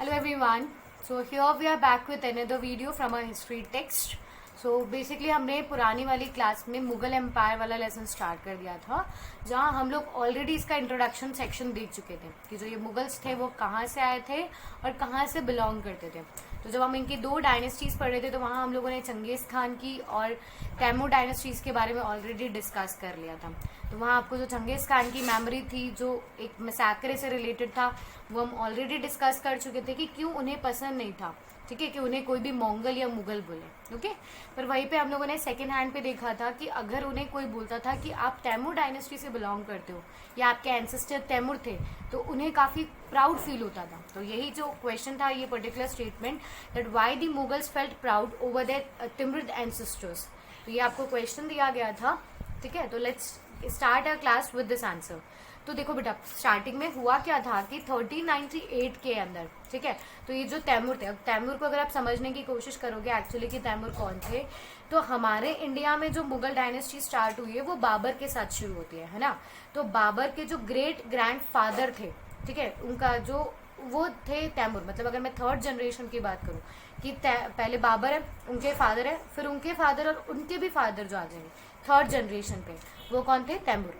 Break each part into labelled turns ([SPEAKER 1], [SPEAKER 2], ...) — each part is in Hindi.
[SPEAKER 1] Hello everyone. So here we are back with another video from our history text. So basically हमने पुरानी वाली क्लास में मुगल एम्पायर वाला लेसन स्टार्ट कर दिया था, जहाँ हम लोग ऑलरेडी इसका इंट्रोडक्शन सेक्शन देख चुके थे कि जो ये मुगल्स थे वो कहाँ से आए थे और कहाँ से बिलोंग करते थे। तो जब हम इनकी दो डायनेस्टीज पढ़ रहे थे तो वहाँ हम लोगों ने चंगेज खान की और तैमूर डायनेस्टीज के बारे में ऑलरेडी डिस्कस कर लिया था। तो वहाँ आपको जो चंगेज खान की मेमोरी थी जो एक मैसाकरे से रिलेटेड था वो हम ऑलरेडी डिस्कस कर चुके थे कि क्यों उन्हें पसंद नहीं था, ठीक है, कि उन्हें कोई भी मंगोल या मुगल बोले। ओके, पर वहीं पे हम लोगों ने सेकेंड हैंड पे देखा था कि अगर उन्हें कोई बोलता था कि आप तैमूर डायनेस्टी से बिलोंग करते हो या आपके एंसेस्टर तैमूर थे तो उन्हें काफ़ी प्राउड फील होता था। तो यही जो क्वेश्चन था, ये particular statement that why the Mughals felt proud over their Timurid ancestors, तो ये आपको क्वेश्चन दिया गया था। ठीक है, तो let's start our class with this answer. तो देखो बेटा, स्टार्टिंग में हुआ क्या था कि 1398 के अंदर, ठीक है, तो ये जो तैमूर थे, अब तैमूर को अगर आप समझने की कोशिश करोगे एक्चुअली कि तैमूर कौन थे, तो हमारे इंडिया में जो मुगल डायनेस्टी स्टार्ट हुई है वो बाबर के साथ शुरू होती है ना। तो बाबर के जो ग्रेट ग्रैंड फादर थे, ठीक है, उनका जो वो थे तैमूर, मतलब अगर मैं थर्ड जनरेशन की बात करूँ कि पहले बाबर है, उनके फादर है, फिर उनके फादर और उनके भी फादर जो आ जाएंगे थर्ड जनरेशन पे, वो कौन थे? तैमूर।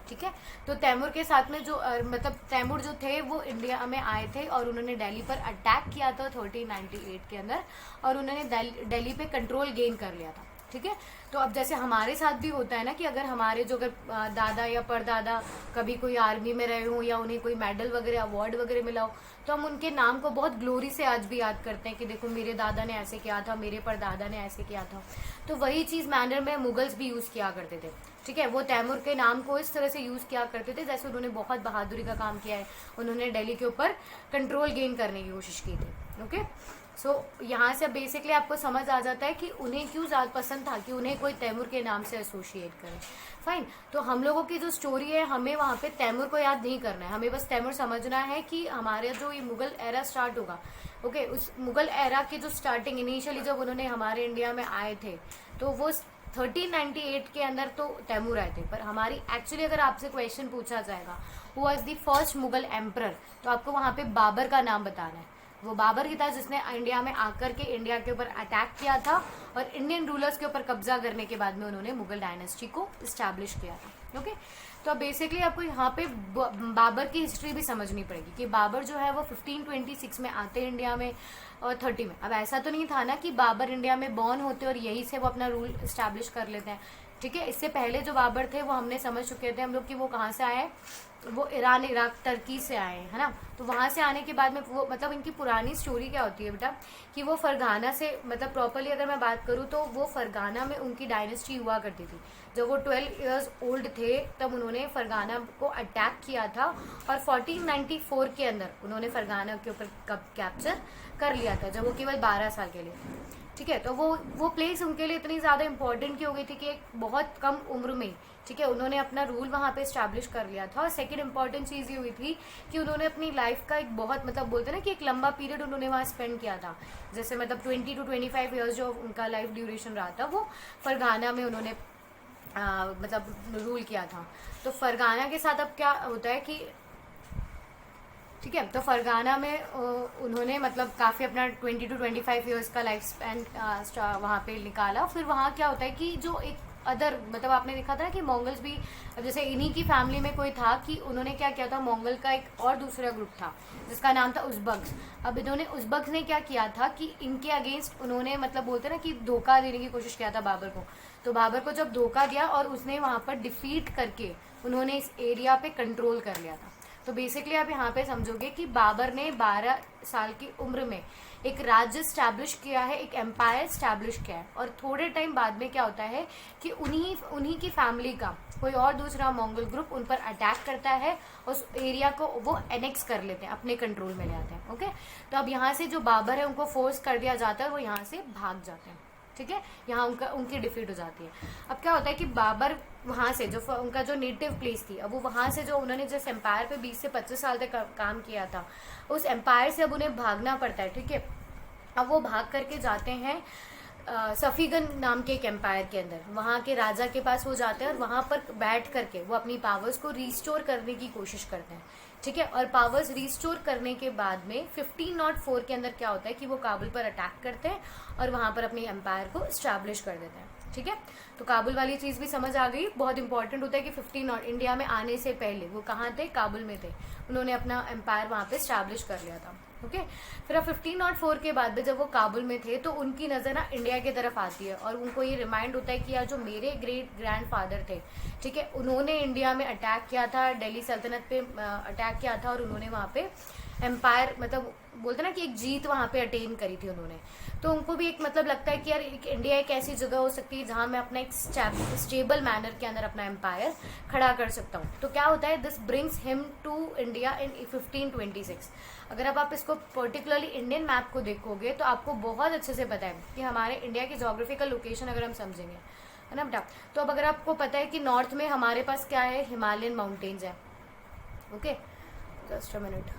[SPEAKER 1] ठीक है, तो तैमूर के साथ में जो मतलब तैमूर जो थे वो इंडिया में आए थे और उन्होंने दिल्ली पर अटैक किया था 1398 के अंदर, और उन्होंने दिल्ली पे कंट्रोल गेन कर लिया था। ठीक है, तो अब जैसे हमारे साथ भी होता है ना कि अगर हमारे जो अगर दादा या परदादा कभी कोई आर्मी में रहे हों या उन्हें कोई मेडल वगैरह अवार्ड वगैरह मिला हो तो हम उनके नाम को बहुत ग्लोरी से आज भी याद करते हैं कि देखो मेरे दादा ने ऐसे किया था, मेरे परदादा ने ऐसे किया था। तो वही चीज़ मैनर में मुगल्स भी यूज़ किया करते थे। ठीक है, वो तैमूर के नाम को इस तरह से यूज़ किया करते थे जैसे उन्होंने बहुत बहादुरी का काम किया है, उन्होंने दिल्ली के ऊपर कंट्रोल गेन करने की कोशिश की थी। ओके, सो यहाँ से बेसिकली आपको समझ आ जाता है कि उन्हें क्यों ज़्यादा पसंद था कि उन्हें कोई तैमूर के नाम से एसोसिएट करे। फाइन, तो हम लोगों की जो स्टोरी है हमें वहाँ पे तैमूर को याद नहीं करना है, हमें बस तैमूर समझना है कि हमारे जो ये मुगल एरा स्टार्ट होगा, ओके, उस मुगल एरा की जो स्टार्टिंग इनिशियली जब उन्होंने हमारे इंडिया में आए थे तो वो 1398 के अंदर तो तैमूर आए थे। पर हमारी एक्चुअली अगर आपसे क्वेश्चन पूछा जाएगा who was the first Mughal emperor, तो आपको वहाँ पे बाबर का नाम बताना है। वो बाबर ही था जिसने इंडिया में आकर के इंडिया के ऊपर अटैक किया था और इंडियन रूलर्स के ऊपर कब्जा करने के बाद में उन्होंने मुगल डायनेस्टी को इस्टेब्लिश किया था। ओके, तो अब बेसिकली आपको यहाँ पे बाबर की हिस्ट्री भी समझनी पड़ेगी कि बाबर जो है वो 1526 में आते हैं इंडिया में और 30 में। अब ऐसा तो नहीं था ना कि बाबर इंडिया में बॉर्न होते और यहीं से वो अपना रूल इस्टेब्लिश कर लेते हैं। ठीक है, इससे पहले जो बाबर थे वो हमने समझ चुके थे हम लोग कि वो कहाँ से आए, वो ईरान, इराक, टर्की से आए हैं, है ना। तो वहाँ से आने के बाद में वो मतलब इनकी पुरानी स्टोरी क्या होती है बेटा कि वो फरगाना से, मतलब प्रॉपरली अगर मैं बात करूँ तो वो फरगाना में उनकी डायनेस्टी हुआ करती थी। जब वो 12 इयर्स ओल्ड थे तब उन्होंने फरगाना को अटैक किया था और 1494 के अंदर उन्होंने फरगाना के ऊपर कैप्चर कर लिया था, जब वो केवल 12 साल के लिए। ठीक है, तो वो प्लेस उनके लिए इतनी ज़्यादा इंपॉर्टेंट क्यों हो गई थी कि एक बहुत कम उम्र में, ठीक है, उन्होंने अपना रूल वहाँ पे इस्टेब्लिश कर लिया था। और सेकंड इंपॉर्टेंट चीज़ ये हुई थी कि उन्होंने अपनी लाइफ का एक बहुत, मतलब बोलते हैं ना कि एक लंबा पीरियड उन्होंने वहाँ स्पेंड किया था, जैसे मतलब 20 to 25 ईयर्स जो उनका लाइफ ड्यूरेशन रहा था वो फरगाना में उन्होंने मतलब रूल किया था। तो फरगाना के साथ अब क्या होता है कि, ठीक है, तो फरगाना में उन्होंने मतलब काफ़ी अपना 20 to 25 ईयर्स का लाइफ स्पैन वहाँ पे निकाला। फिर वहाँ क्या होता है कि जो एक अदर, मतलब आपने देखा था कि मंगल्स भी, अब जैसे इन्हीं की फैमिली में कोई था कि उन्होंने क्या किया था, मंगल का एक और दूसरा ग्रुप था जिसका नाम था उज़्बक्स। अब इन्होंने उज़्बक्स ने क्या किया था कि इनके अगेंस्ट उन्होंने, मतलब बोलते ना कि धोखा देने की कोशिश किया था बाबर को। तो बाबर को जब धोखा दिया और उसने वहाँ पर डिफीट करके उन्होंने इस एरिया पे कंट्रोल कर लिया था। तो बेसिकली आप यहाँ पे समझोगे कि बाबर ने 12 साल की उम्र में एक राज्य स्टैब्लिश किया है, एक एम्पायर स्टैब्लिश किया है, और थोड़े टाइम बाद में क्या होता है कि उन्हीं की फैमिली का कोई और दूसरा मंगोल ग्रुप उन पर अटैक करता है, उस एरिया को वो एनेक्स कर लेते हैं, अपने कंट्रोल में ले आते हैं। ओके, तो अब यहाँ से जो बाबर है उनको फोर्स कर दिया जाता है, वो यहाँ से भाग जाते हैं। ठीक है, यहाँ उनकी डिफीट हो जाती है। अब क्या होता है कि बाबर वहाँ से जो उनका जो नेटिव प्लेस थी, अब वो वहाँ से जो उन्होंने जिस एम्पायर पे 20 से 25 साल तक काम किया था उस एम्पायर से अब उन्हें भागना पड़ता है। ठीक है, अब वो भाग करके जाते हैं सफीगन नाम के एक एम्पायर के अंदर, वहाँ के राजा के पास वो जाते हैं और वहाँ पर बैठ करके वो अपनी पावर्स को रिस्टोर करने की कोशिश करते हैं ठीक है। और पावर्स रिस्टोर करने के बाद में 1504 के अंदर क्या होता है कि वो काबुल पर अटैक करते हैं और वहां पर अपनी एम्पायर को स्टैब्लिश कर देते हैं। ठीक है, तो काबुल वाली चीज भी समझ आ गई। बहुत इंपॉर्टेंट होता है कि 15 इंडिया में आने से पहले वो कहाँ थे, काबुल में थे, उन्होंने अपना एम्पायर वहां पे स्टैब्लिश कर लिया था। ओके, फिर अब 1504 के बाद में जब वो काबुल में थे तो उनकी नज़र ना इंडिया की तरफ आती है और उनको ये रिमाइंड होता है कि यार जो मेरे ग्रेट ग्रैंडफादर थे, ठीक है, उन्होंने इंडिया में अटैक किया था, दिल्ली सल्तनत पे अटैक किया था और उन्होंने वहाँ पे एम्पायर मतलब बोलते ना कि एक जीत वहाँ पे अटेन करी थी उन्होंने। तो उनको भी एक मतलब लगता है कि यार इंडिया एक ऐसी जगह हो सकती है जहाँ मैं अपना एक स्टेबल मैनर के अंदर अपना एम्पायर खड़ा कर सकता हूँ। तो क्या होता है, this brings him to India in 1526। अगर अब आप इसको पर्टिकुलरली इंडियन मैप को देखोगे तो आपको बहुत अच्छे से पता है कि हमारे इंडिया की जोग्राफिकल लोकेशन अगर हम समझेंगे, है ना बेटा। तो अब अगर आपको पता है कि नॉर्थ में हमारे पास क्या है, हिमालयन माउंटेन्स है। Okay, just a minute.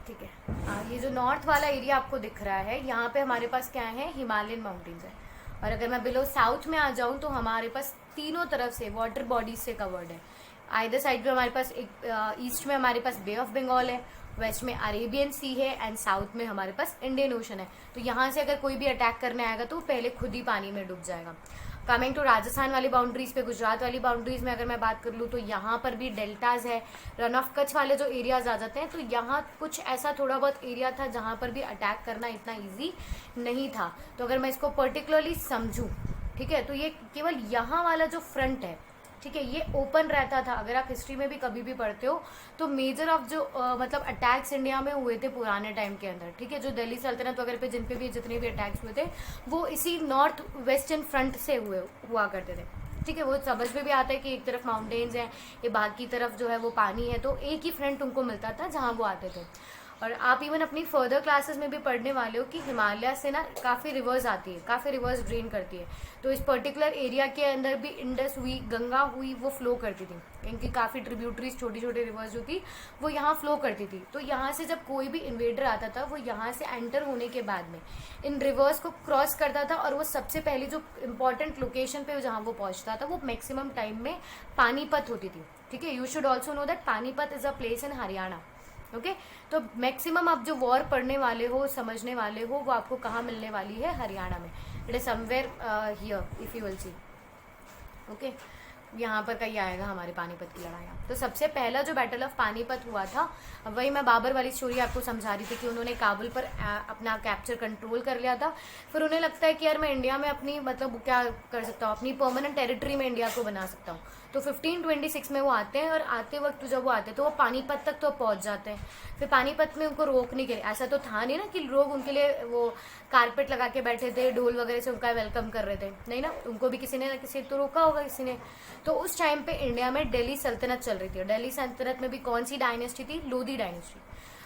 [SPEAKER 1] ठीक है, ये जो नॉर्थ वाला एरिया आपको दिख रहा है, यहाँ पे हमारे पास क्या है, हिमालयन माउंटेन्स है। और अगर मैं बिलो साउथ में आ जाऊँ तो हमारे पास तीनों तरफ से वाटर बॉडीज से कवर्ड है। आइदर साइड पे हमारे पास एक ईस्ट में हमारे पास बे ऑफ बंगाल है, वेस्ट में अरेबियन सी है एंड साउथ में हमारे पास इंडियन ओशन है। तो यहाँ से अगर कोई भी अटैक करने आएगा तो पहले खुद ही पानी में डूब जाएगा। कमिंग टू राजस्थान वाली बाउंड्रीज पे, गुजरात वाली बाउंड्रीज में अगर मैं बात कर लूँ तो यहाँ पर भी डेल्टाज है, रन ऑफ कच्छ वाले जो एरियाज आ जाते हैं। तो यहाँ कुछ ऐसा थोड़ा बहुत एरिया था जहाँ पर भी अटैक करना इतना ईजी नहीं था। तो अगर मैं इसको पर्टिकुलरली समझूँ, ठीक है, तो ये केवल यहाँ वाला जो फ्रंट है, ठीक है, ये ओपन रहता था। अगर आप हिस्ट्री में भी कभी भी पढ़ते हो तो मेजर ऑफ जो मतलब अटैक्स इंडिया में हुए थे पुराने टाइम के अंदर, ठीक है, जो दिल्ली सल्तनत वगैरह पे जिन पे भी जितने भी अटैक्स हुए थे वो इसी नॉर्थ वेस्टर्न फ्रंट से हुआ करते थे। ठीक है, वो समझ में भी आता है कि एक तरफ माउंटेन्स हैं, ये बाकी तरफ जो है वो पानी है, तो एक ही फ्रंट उनको मिलता था जहाँ वो आते थे। और आप इवन अपनी फर्दर क्लासेस में भी पढ़ने वाले हो कि हिमालय से ना काफ़ी रिवर्स आती है, काफ़ी रिवर्स ड्रेन करती है। तो इस पर्टिकुलर एरिया के अंदर भी इंडस हुई, गंगा हुई, वो फ्लो करती थी। इनकी काफ़ी ट्रिब्यूटरीज, छोटी छोटी रिवर्स जो थी वो यहाँ फ्लो करती थी। तो यहाँ से जब कोई भी इन्वेडर आता था वो यहाँ से एंटर होने के बाद में इन रिवर्स को क्रॉस करता था और वो सबसे पहली जो इंपॉर्टेंट लोकेशन पे जहाँ वो पहुँचता था वो मैक्सिमम टाइम में पानीपत होती थी। ठीक है, you should also know that Panipat is a place in Haryana. Okay, तो मैक्सिमम आप जो वॉर पढ़ने वाले हो, समझने वाले हो, वो आपको कहाँ मिलने वाली है, हरियाणा में। It is somewhere here if you will see. Okay, यहाँ पर कहीं आएगा हमारे पानीपत की लड़ाइयाँ। तो सबसे पहला जो बैटल ऑफ पानीपत हुआ था, वही मैं बाबर वाली स्टोरी आपको समझा रही थी कि उन्होंने काबुल पर अपना कैप्चर कंट्रोल कर लिया था। फिर उन्हें लगता है कि यार मैं इंडिया में अपनी मतलब क्या कर सकता हूँ, अपनी परमानेंट टेरिटरी में इंडिया को बना सकता हूँ। तो 1526 में वो आते हैं और आते वक्त जब वो आते हैं तो वो पानीपत तक तो पहुंच जाते हैं। फिर पानीपत में उनको रोकने के लिए, ऐसा तो था नहीं ना कि लोग उनके लिए वो कारपेट लगा के बैठे थे, ढोल वगैरह से उनका वेलकम कर रहे थे, नहीं ना, उनको भी किसी ने ना किसी तो रोका होगा किसी ने। तो उस टाइम पे इंडिया में दिल्ली सल्तनत चल रही थी। दिल्ली सल्तनत में भी कौन सी डायनेस्टी थी, लोधी डायनेस्टी।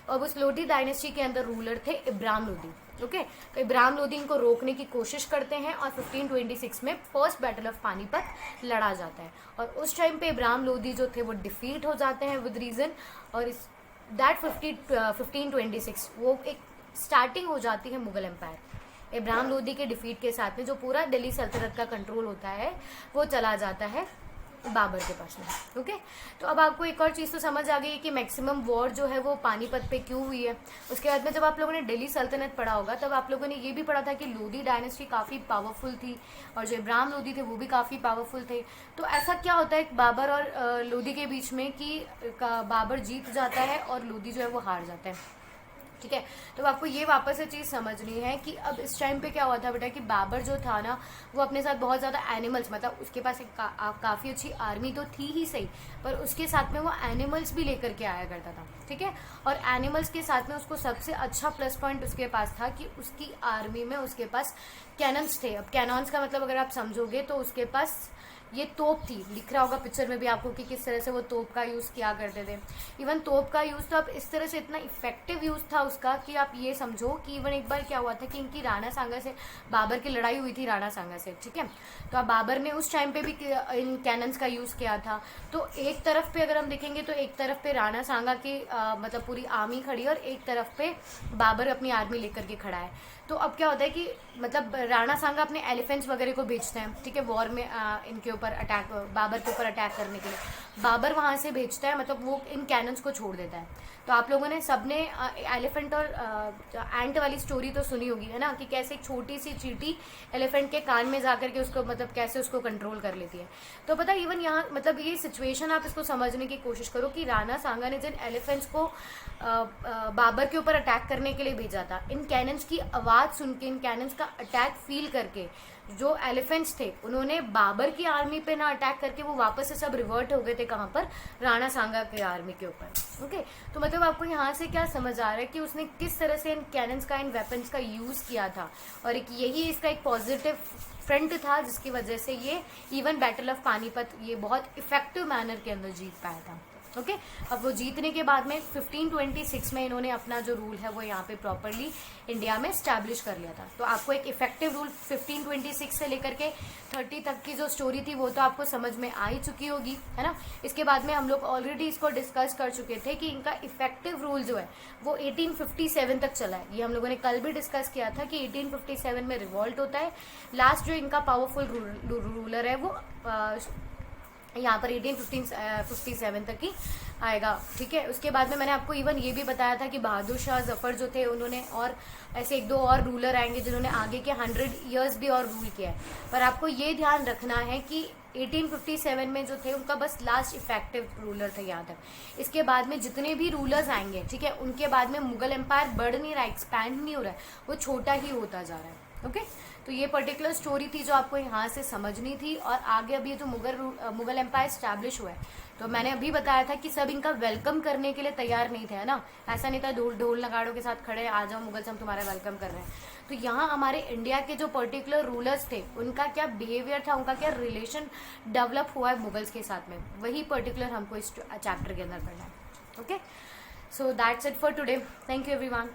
[SPEAKER 1] और उस लोधी डायनेस्टी के अंदर रूलर थे इब्राहिम लोधी। ओके, तो इब्राहिम लोधी इनको रोकने की कोशिश करते हैं और 1526 में फर्स्ट बैटल ऑफ पानीपत लड़ा जाता है। और उस टाइम पे इब्राहिम लोधी जो थे वो डिफीट हो जाते हैं विद रीजन। और इस दैट 1526 वो एक स्टार्टिंग हो जाती है मुगल एम्पायर। इब्राहिम लोधी के डिफीट के साथ में जो पूरा दिल्ली सल्तनत का कंट्रोल होता है वो चला जाता है बाबर के पास में। ओके, तो अब आपको एक और चीज़ तो समझ आ गई है कि मैक्सिमम वॉर जो है वो पानीपत पे क्यों हुई है। उसके बाद में जब आप लोगों ने दिल्ली सल्तनत पढ़ा होगा तब आप लोगों ने ये भी पढ़ा था कि लोधी डायनेस्टी काफ़ी पावरफुल थी और जो इब्राहिम लोधी थे वो भी काफ़ी पावरफुल थे। तो ऐसा क्या होता है बाबर और लोधी के बीच में कि बाबर जीत जाता है और लोधी जो है वो हार जाता है। ठीक है, तो आपको ये वापस से चीज़ समझनी है कि अब इस टाइम पे क्या हुआ था बेटा कि बाबर जो था ना वो अपने साथ बहुत ज़्यादा एनिमल्स, मतलब उसके पास एक काफ़ी अच्छी आर्मी तो थी ही सही, पर उसके साथ में वो एनिमल्स भी लेकर के आया करता था। ठीक है, और एनिमल्स के साथ में उसको सबसे अच्छा प्लस पॉइंट उसके पास था कि उसकी आर्मी में उसके पास कैनन्स थे। अब कैनन्स का मतलब अगर आप समझोगे तो उसके पास ये तोप थी, लिख रहा होगा पिक्चर में भी आपको कि किस तरह से वो तोप का यूज़ किया करते थे। इवन तोप का यूज़ तो अब इस तरह से इतना इफेक्टिव यूज़ था उसका कि आप ये समझो कि इवन एक बार क्या हुआ था कि इनकी राणा सांगा से बाबर की लड़ाई हुई थी राणा सांगा से। ठीक है, तो अब बाबर ने उस टाइम पे भी इन कैनन्स का यूज़ किया था। तो एक तरफ पे अगर हम देखेंगे तो एक तरफ पे राणा सांगा की मतलब पूरी आर्मी खड़ी है और एक तरफ पे बाबर अपनी आर्मी लेकर के खड़ा है। तो अब क्या होता है कि मतलब राणा सांगा अपने एलिफेंट्स वगैरह को भेजते हैं, ठीक है, वॉर में इनके ऊपर अटैक, बाबर के ऊपर अटैक करने के लिए। बाबर वहाँ से भेजता है, मतलब वो इन कैनन्स को छोड़ देता है। तो आप लोगों ने सबने एलिफेंट और एंट वाली स्टोरी तो सुनी होगी, है ना, कि कैसे एक छोटी सी चींटी एलिफेंट के कान में जाकर के उसको मतलब कैसे उसको कंट्रोल कर लेती है। तो पता इवन यहाँ मतलब ये सिचुएशन आप इसको समझने की कोशिश करो कि राणा सांगा ने जिन एलिफेंट्स को बाबर के ऊपर अटैक करने के लिए भेजा था, इन कैनन्स की आवाज़ सुन के, इन कैनन्स का अटैक फील करके जो एलिफेंट्स थे उन्होंने बाबर की आर्मी पे ना अटैक करके वो वापस से सब रिवर्ट हो गए थे कहाँ पर, राणा सांगा के आर्मी के ऊपर। ओके, तो मतलब आपको यहाँ से क्या समझ आ रहा है कि उसने किस तरह से इन कैनन्स का, इन वेपन्स का यूज़ किया था, और एक यही इसका एक पॉजिटिव फ्रंट था जिसकी वजह से ये इवन बैटल ऑफ पानीपत ये बहुत इफेक्टिव मैनर के अंदर जीत पाया था। ओके, अब वो जीतने के बाद में 1526 में इन्होंने अपना जो रूल है वो यहाँ पे प्रॉपरली इंडिया में स्टैब्लिश कर लिया था। तो आपको एक इफेक्टिव रूल 1526 से लेकर के 30 तक की जो स्टोरी थी वो तो आपको समझ में आ ही चुकी होगी, है ना। इसके बाद में हम लोग ऑलरेडी इसको डिस्कस कर चुके थे कि इनका इफेक्टिव रूल जो है वो 1857 तक चला है। ये हम लोगों ने कल भी डिस्कस किया था कि 1857 में रिवॉल्ट होता है। लास्ट जो इनका पावरफुल रूलर है वो यहाँ पर 1857 तक ही आएगा, ठीक है। उसके बाद में मैंने आपको इवन ये भी बताया था कि बहादुर शाह जफर जो थे उन्होंने और ऐसे एक दो और रूलर आएंगे जिन्होंने आगे के 100 ईयर्स भी और रूल किया है। पर आपको ये ध्यान रखना है कि 1857 में जो थे उनका बस लास्ट इफेक्टिव रूलर थे यहाँ तक। इसके बाद में जितने भी रूलर्स आएंगे, ठीक है, उनके बाद में मुगल एम्पायर बढ़ नहीं रहा, एक्सपैंड नहीं हो रहा है, वो छोटा ही होता जा रहा है। ओके, तो ये पर्टिकुलर स्टोरी थी जो आपको यहाँ से समझनी थी। और आगे अभी जो मुगल एम्पायर स्टैब्लिश हुआ है, तो मैंने अभी बताया था कि सब इनका वेलकम करने के लिए तैयार नहीं थे, है ना। ऐसा नहीं था ढोल नगाड़ों के साथ खड़े आ जाओ मुगल्स, हम तुम्हारा वेलकम कर रहे हैं। तो यहाँ हमारे इंडिया के जो पर्टिकुलर रूलर्स थे उनका क्या बिहेवियर था, उनका क्या रिलेशन डेवलप हुआ है मुगल्स के साथ में, वही पर्टिकुलर हमको इस चैप्टर के अंदर पढ़ना है। Okay, so that's it for today. Thank you everyone.